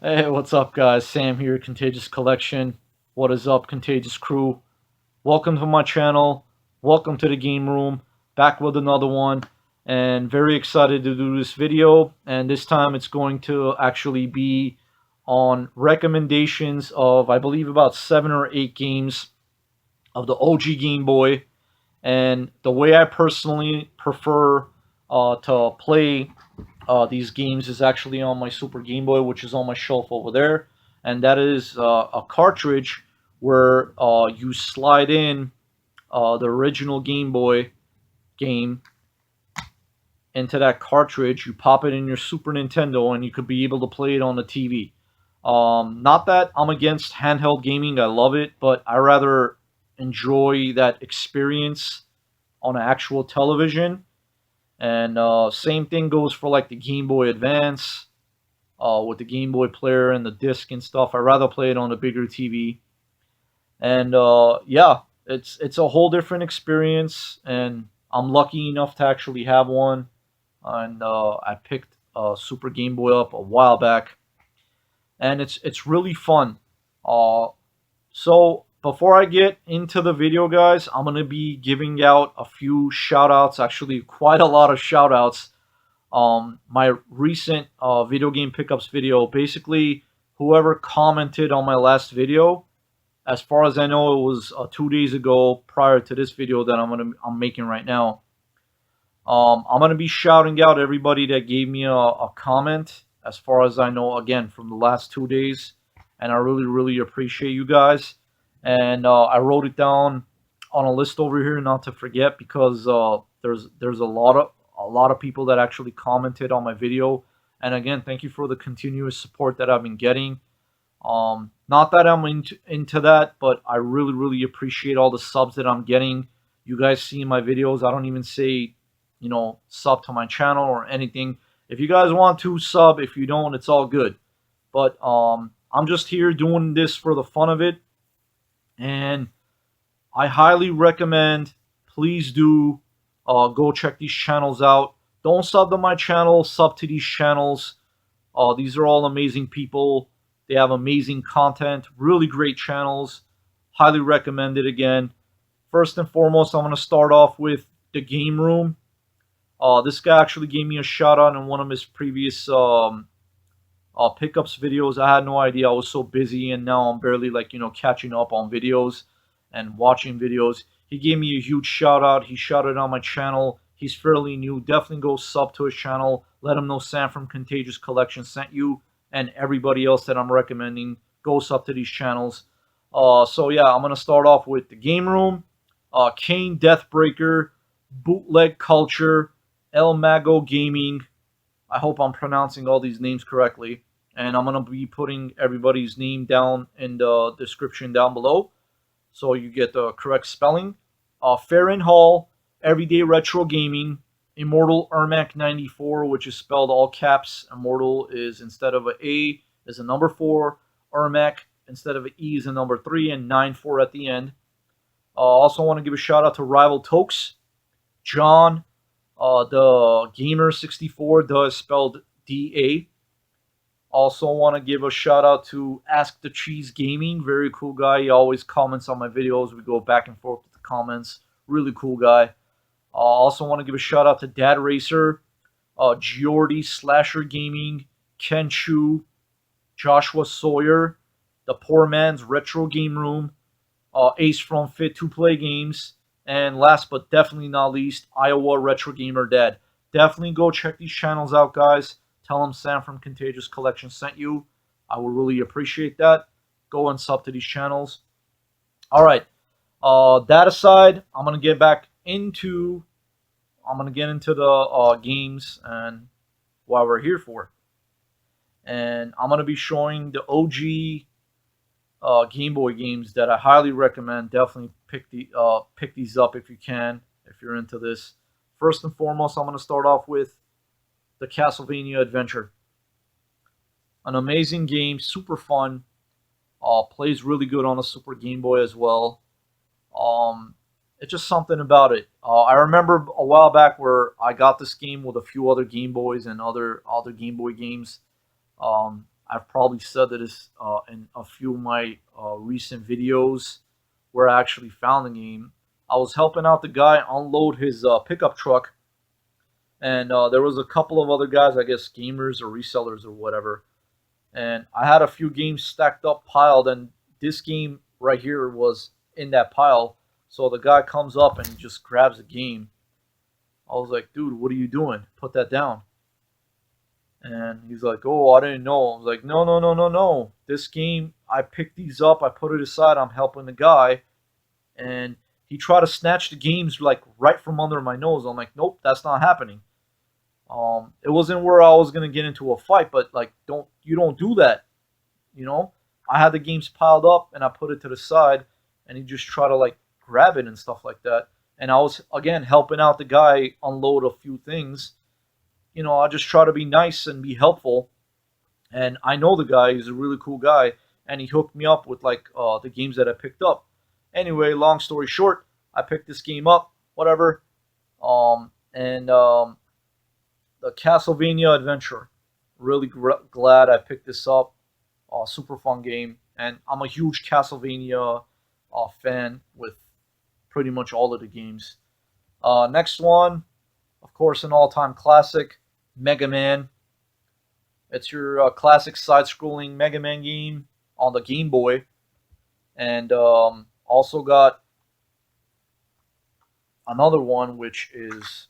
Hey, what's up, guys? Sam here, Contagious Collection. What is up, Contagious Crew? Welcome to my channel. Welcome to the game room. Back with another one, and very excited to do this video. And this time, it's going to actually be on recommendations of, I believe, about 7 or 8 games of the OG Game Boy. And the way I personally prefer to play these games is actually on my Super Game Boy, which is on my shelf over there, and that is a cartridge where you slide in the original Game Boy game into that cartridge. You pop it in your Super Nintendo, and you could be able to play it on the TV. Not that I'm against handheld gaming, I love it, but I rather enjoy that experience on an actual television. And same thing goes for like the Game Boy Advance with the Game Boy player and the disc and stuff. I'd rather play it on a bigger TV. And yeah, it's a whole different experience. And I'm lucky enough to actually have one. And I picked Super Game Boy up a while back, and it's really fun. Uh, so before I get into the video, guys, I'm gonna be giving out a few shout outs. Actually, quite a lot of shout outs. My recent video game pickups video, basically whoever commented on my last video, as far as I know, it was 2 days ago prior to this video that I'm making right now. I'm gonna be shouting out everybody that gave me a comment, as far as I know, again from the last 2 days, and I really appreciate you guys. And I wrote it down on a list over here, not to forget, because there's a lot of people that actually commented on my video. And again, thank you for the continuous support that I've been getting. Not that I'm into that, but I really appreciate all the subs that I'm getting. You guys see my videos. I don't even say, sub to my channel or anything. If you guys want to sub, if you don't, it's all good. But I'm just here doing this for the fun of it, and I highly recommend. Please do go check these channels out. Don't sub to my channel. Sub to these channels. These are all amazing people. They have amazing content. Really great channels. Highly recommend it again. First and foremost, I'm going to start off with the Game Room. This guy actually gave me a shout out in one of his previous pickups videos. I had no idea. I was so busy, and now I'm barely catching up on videos and watching videos. He gave me a huge shout out. He shouted on my channel. He's fairly new. Definitely go sub to his channel. Let him know Sam from Contagious Collection sent you, and everybody else that I'm recommending, go sub to these channels. So yeah, I'm gonna start off with the Game Room, KaneDeathBreaker, Bootleg Culture, Mago Gaming. I hope I'm pronouncing all these names correctly. And I'm going to be putting everybody's name down in the description down below, so you get the correct spelling. Faron Hall, Everyday Retro Gaming, Immortal Ermac 94, which is spelled all caps. Immortal is instead of an A is a number 4. Ermac instead of an E is a number 3, and 94 at the end. Also want to give a shout out to Rival Tokes, John, the Gamer 64, does spelled DA. Also want to give a shout out to Askthecheese Gaming. Very cool guy. He always comments on my videos. We go back and forth with the comments. Really cool guy. Also want to give a shout out to Dad Racer, Geordie Slasher Gaming, Choo, Joshua Sawyer, The Poor Man's Retro Game Room, Ace from Fit to Play Games, and last but definitely not least, Iowa Retro Gamer Dad. Definitely go check these channels out, guys. Tell them Sam from Contagious Collection sent you. I will really appreciate that. Go and sub to these channels. All right. That aside, I'm gonna get into the games and what we're here for. And I'm gonna be showing the OG Game Boy games that I highly recommend. Definitely pick these up if you can, if you're into this. First and foremost, I'm gonna start off with the Castlevania Adventure. An amazing game, super fun. Plays really good on a Super Game Boy as well. It's just something about it. I remember a while back where I got this game with a few other Game Boys and other Game Boy games. I I've probably said this in a few of my recent videos where I actually found the game. I was helping out the guy unload his pickup truck, and there was a couple of other guys, I guess gamers or resellers or whatever. And I had a few games stacked up, piled, and this game right here was in that pile. So the guy comes up and he just grabs the game. I was like, dude, what are you doing? Put that down. And he's like, oh, I didn't know. I was like, no, no, no, no, no. This game, I picked these up. I put it aside. I'm helping the guy. And he tried to snatch the games like right from under my nose. I'm like, nope, that's not happening. It wasn't where I was gonna get into a fight, but like, you don't do that, you know. I had the games piled up and I put it to the side, and he just tried to like grab it and stuff like that. And I was again helping out the guy unload a few things. You know, I just try to be nice and be helpful. And I know the guy; he's a really cool guy, and he hooked me up with like the games that I picked up. Anyway, long story short, I picked this game up, whatever. And the Castlevania Adventure. Really glad I picked this up. Super fun game, and I'm a huge Castlevania fan with pretty much all of the games. Next one, of course, an all-time classic, Mega Man. It's your classic side-scrolling Mega Man game on the Game Boy, and also got another one which is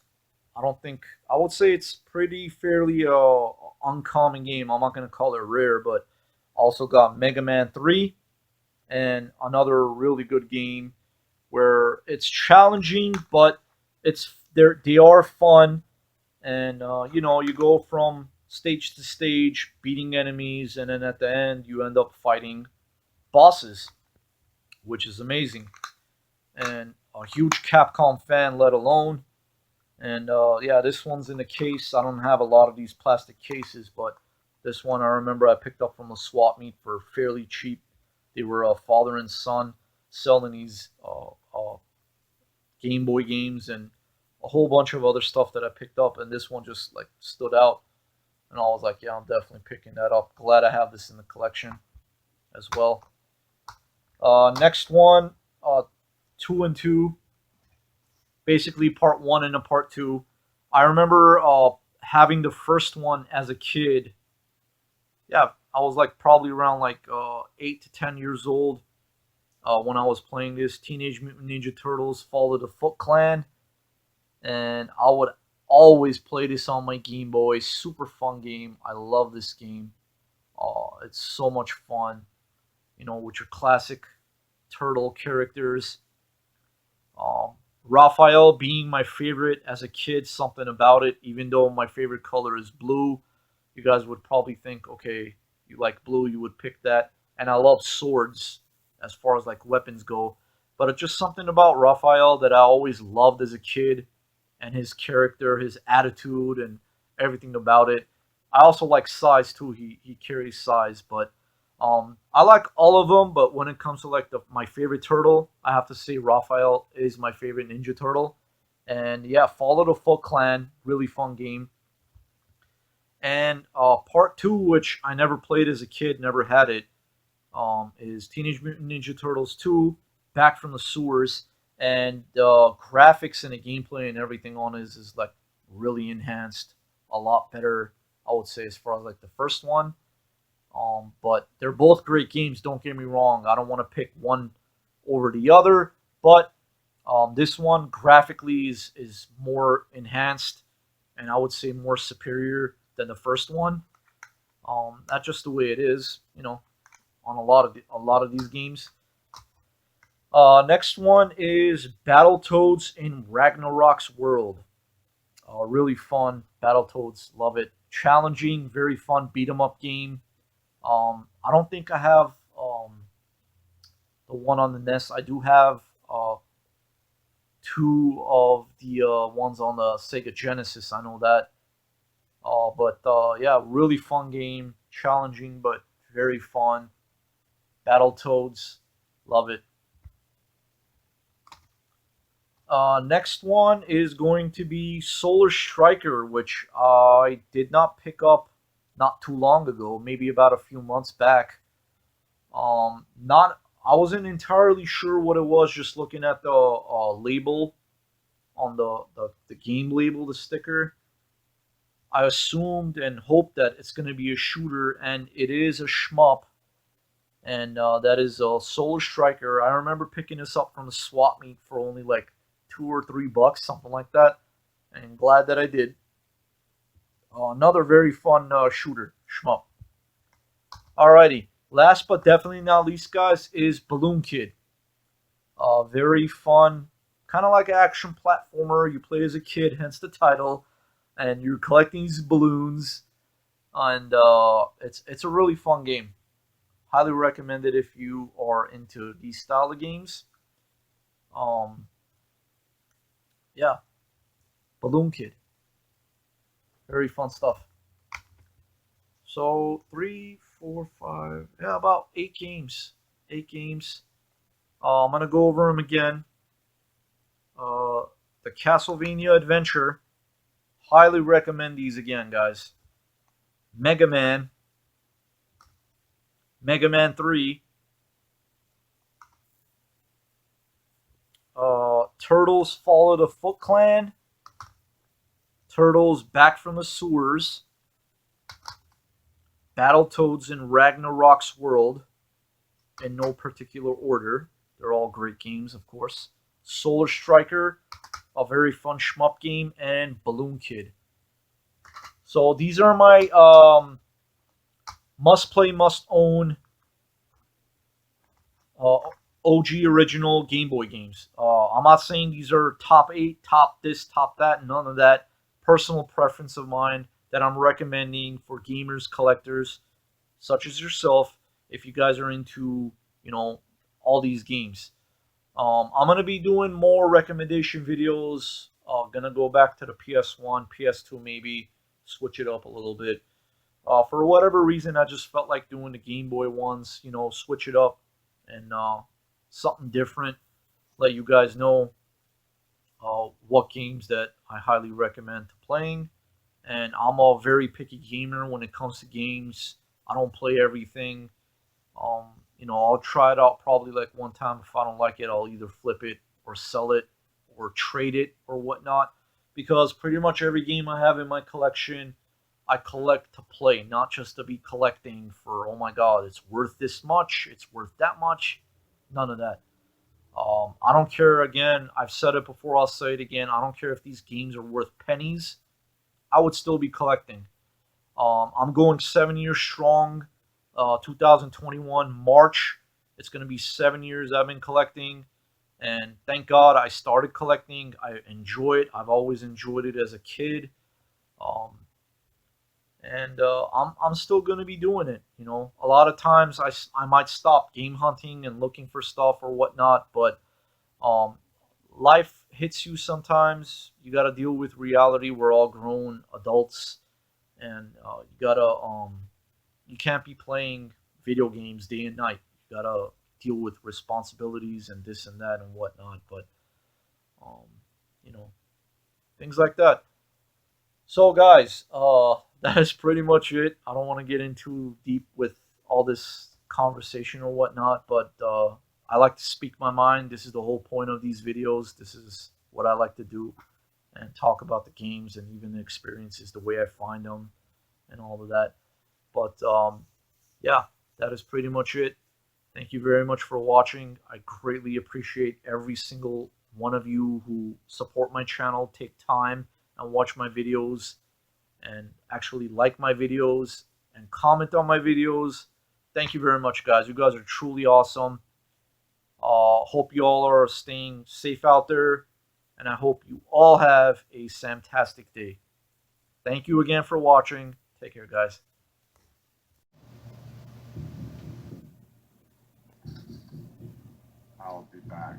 I don't think I would say it's pretty fairly uncommon game. I'm not gonna call it rare, but also got Mega Man 3 and another really good game where it's challenging, but they are fun, and you know, you go from stage to stage, beating enemies, and then at the end you end up fighting bosses, which is amazing. And a huge Capcom fan, let alone. And yeah, this one's in the case. I don't have a lot of these plastic cases, but this one I remember I picked up from a swap meet for fairly cheap. They were a father and son selling these Game Boy games and a whole bunch of other stuff that I picked up, and this one just like stood out. And I was like, yeah, I'm definitely picking that up. Glad I have this in the collection as well. Next one, 2 and 2. Basically part one and a part two. I remember having the first one as a kid. Yeah, I was like probably around like 8 to 10 years old when I was playing this Teenage Mutant Ninja Turtles: Fall of the Foot Clan, and I would always play this on my Game Boy. Super fun game. I love this game. It's so much fun. You know, with your classic turtle characters. Um, Raphael being my favorite as a kid, something about it, even though my favorite color is blue. You guys would probably think, okay, you like blue, you would pick that. And I love swords as far as like weapons go. But it's just something about Raphael that I always loved as a kid, and his character, his attitude, and everything about it. I also like size too. He carries size, but I like all of them, but when it comes to like my favorite turtle, I have to say Raphael is my favorite Ninja Turtle. And yeah, Fall of the Foot Clan, really fun game. And part two, which I never played as a kid, never had it, is Teenage Mutant Ninja Turtles 2, Back from the Sewers. And the graphics and the gameplay and everything on it is like really enhanced, a lot better, I would say, as far as like the first one. But they're both great games. Don't get me wrong. I don't want to pick one over the other, but this one graphically is more enhanced, and I would say more superior than the first one. That's just the way it is, you know, on a lot of these games. Next one is Battletoads in Ragnarok's World. Really fun. Battletoads, love it. Challenging, very fun beat 'em up game. I don't think I have the one on the NES. I do have two of the ones on the Sega Genesis. I know that. But yeah, really fun game. Challenging, but very fun. Battletoads, love it. Next one is going to be Solar Striker, which I did not pick up not too long ago, maybe about a few months back. Not I wasn't entirely sure what it was, just looking at the label on the game label, the sticker. I assumed and hoped that it's going to be a shooter, and it is a shmup, and that is a Solar Striker. I remember picking this up from the swap meet for only like $2 or $3, something like that, and glad that I did. Another very fun shooter shmup. Alrighty, last but definitely not least, guys, is Balloon Kid. Very fun, kind of like an action platformer. You play as a kid, hence the title, and you're collecting these balloons, and it's a really fun game. Highly recommend it if you are into these style of games. Um, yeah, Balloon Kid, very fun stuff. So 3, 4, 5, yeah, about 8 games. 8 games. I'm gonna go over them again. The Castlevania Adventure. Highly recommend these again, guys. Mega Man. Mega Man 3. Turtles Follow the Foot Clan. Turtles Back from the Sewers. Battletoads in Ragnarok's World. In no particular order. They're all great games, of course. Solar Striker, a very fun shmup game, and Balloon Kid. So these are my must play, must own uh, OG original Game Boy games. I'm not saying these are top 8, top this, top that, none of that. Personal preference of mine that I'm recommending for gamers, collectors, such as yourself, if you guys are into, all these games. I'm gonna be doing more recommendation videos. Gonna go back to the PS1, PS2, maybe switch it up a little bit. For whatever reason, I just felt like doing the Game Boy ones. Switch it up and something different. Let you guys know what games that I highly recommend to playing. And I'm a very picky gamer when it comes to games. I don't play everything. Um, I'll try it out probably like one time. If I don't like it, I'll either flip it or sell it or trade it or whatnot. Because pretty much every game I have in my collection, I collect to play, not just to be collecting for, oh my god, it's worth this much, it's worth that much. None of that. I don't care, again, I've said it before, I'll say it again. I don't care if these games are worth pennies. I would still be collecting. I'm going 7 years strong. 2021 March. It's going to be 7 years I've been collecting, and thank God I started collecting. I enjoy it. I've always enjoyed it as a kid, um, and I'm still going to be doing it. A lot of times I might stop game hunting and looking for stuff or whatnot, but um, life hits you sometimes. You got to deal with reality. We're all grown adults, and you can't be playing video games day and night. You gotta deal with responsibilities and this and that and whatnot. But um, you know, things like that. So, guys, that is pretty much it. I don't want to get into deep with all this conversation or whatnot, but I like to speak my mind. This is the whole point of these videos. This is what I like to do, and talk about the games and even the experiences, the way I find them, and all of that. But yeah, that is pretty much it. Thank you very much for watching. I greatly appreciate every single one of you who support my channel, take time and watch my videos, and actually like my videos and comment on my videos. Thank you very much, guys. You guys are truly awesome. Hope you all are staying safe out there, and I hope you all have a fantastic day. Thank you again for watching. Take care, guys. I'll be back.